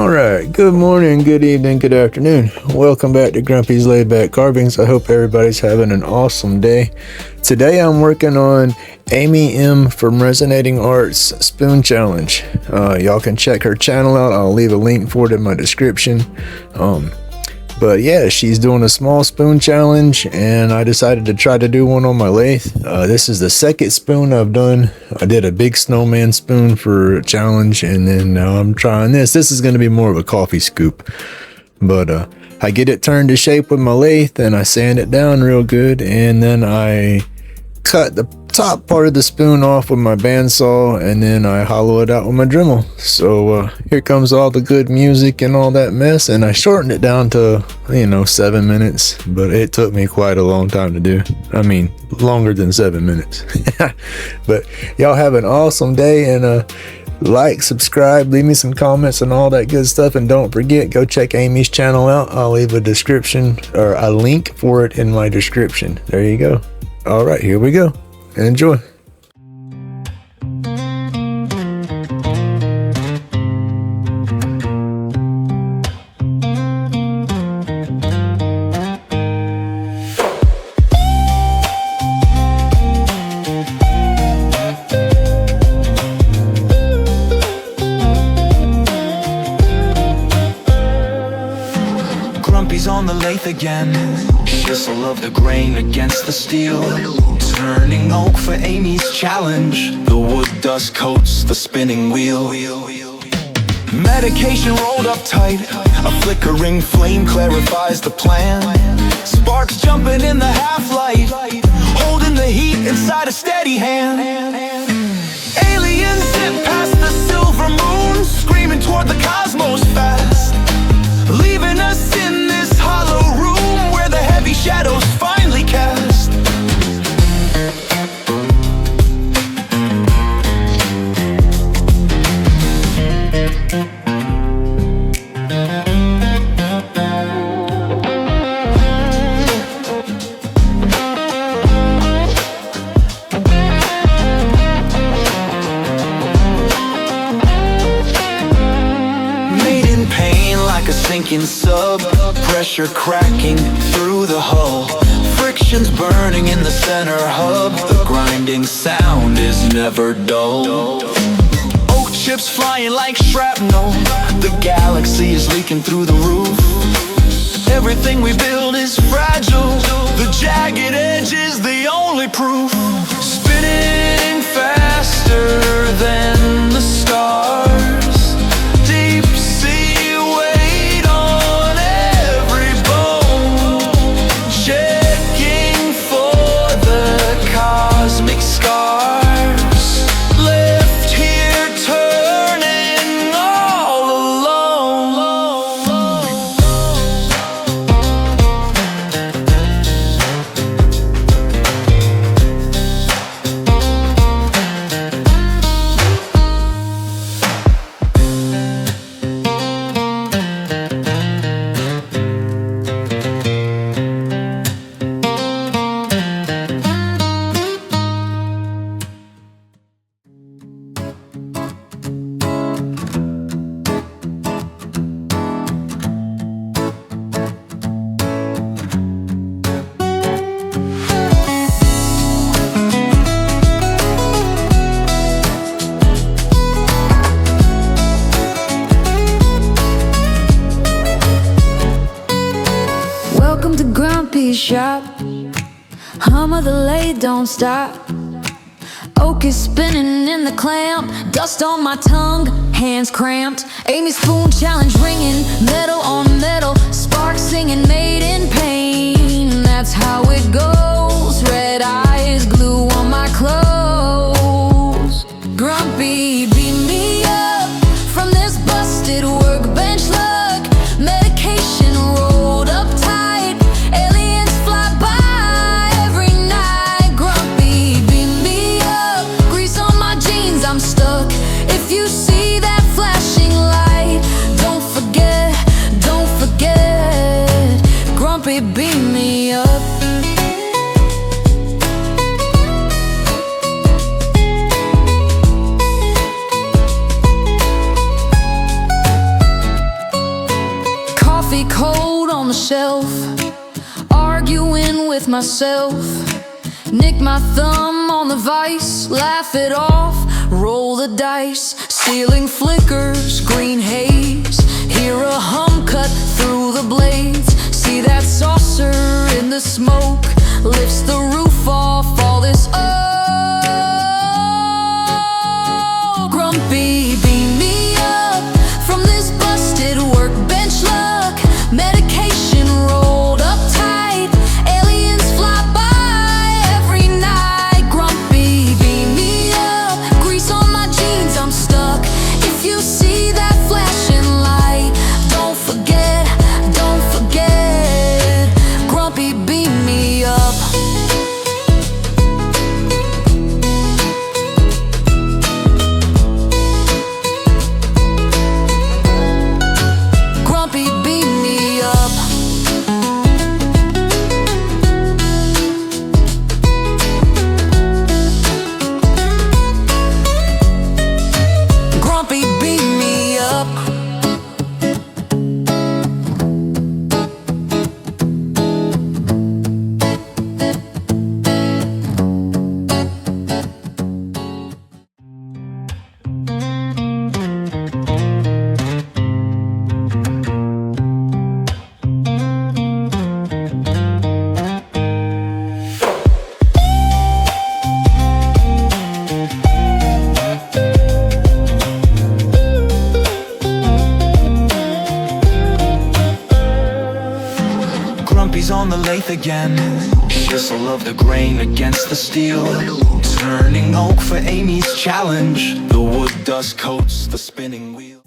Alright, good morning, good evening, good afternoon. Welcome back to Grumpy's laidBak Carvings. I hope everybody's having an awesome day. Today I'm working on Amy M from Resinating Art's Spoon Challenge. Y'all can check her channel out. I'll leave a link for it in my description. But yeah, she's doing a small spoon challenge, and I decided to try to do one on my lathe. This is the second spoon I've done. I did a big snowman spoon for a challenge, and then now I'm trying this. This is going to be more of a coffee scoop. But I get it turned to shape with my lathe, and I sand it down real good, and then I cut the top part of the spoon off with my bandsaw, and then I hollow it out with my Dremel. So here comes all the good music and all that mess, and I shortened it down to 7 minutes, but it took me quite a long time to do. I mean, longer than 7 minutes. But y'all have an awesome day, and like, subscribe, leave me some comments and all that good stuff, and don't forget, go check Amy's channel out. I'll leave a description or a link for it in my description. There you go. All right, here we go. Enjoy. Grumpy's on the lathe again. Chisel of the grain against the steel, turning oak for Amy's challenge. The wood dust coats the spinning wheel. Medication rolled up tight, a flickering flame clarifies the plan. Sparks jumping in the half-light, holding the heat inside a steady hand. Aliens zip past the silver moon, screaming toward the cosmos fast, leaving us in this hollow room where the heavy shadows finally cast. Made in pain like a sinking sub, pressure cracking through the hull, friction's burning in the center hub. The grinding sound is never dull. Oak chips flying like shrapnel, the galaxy is leaking through the roof. Everything we build is fragile, the jagged edge is the only proof. Spinning faster than the stars, deep sea weight on every bone, checking for the cosmic scars, left here turning all alone. Welcome to Grumpy's shop. Hum of the lathe don't stop. Oak is spinning in the clamp, dust on my tongue, hands cramped. Amy's spoon challenge ringing, metal on metal, sparks singing, made in pain. That's how it goes. Red eyes, glue on my clothes. Grumpy beat me up from this busted workbench look. Medication rolled up tight, aliens fly by every night. Grumpy beat me up, grease on my jeans, I'm stuck. If you see that flashing light, don't forget, don't forget. Grumpy beat me up. coffee cold on the shelf, arguing with myself. Nick my thumb on the vise, laugh it off, roll the dice. Ceiling flickers, green haze, hear a hum cut through the blades. See that saucer in the smoke, lifts the roof off all this. Oh, grumpy, beam me up from this busted workbench luck. Medication rolled up tight, aliens fly by every night. Grumpy, beam me up, grease on my jeans, I'm stuck. If you see that flashing light, don't forget, don't forget. Grumpy, beam me up. Grumpy, beam me up. Grumpy, beam me up. Grumpy's on the lathe again, chisel of the grain against the steel, turning oak for Amy's challenge. The wood dust coats the spinning wheel.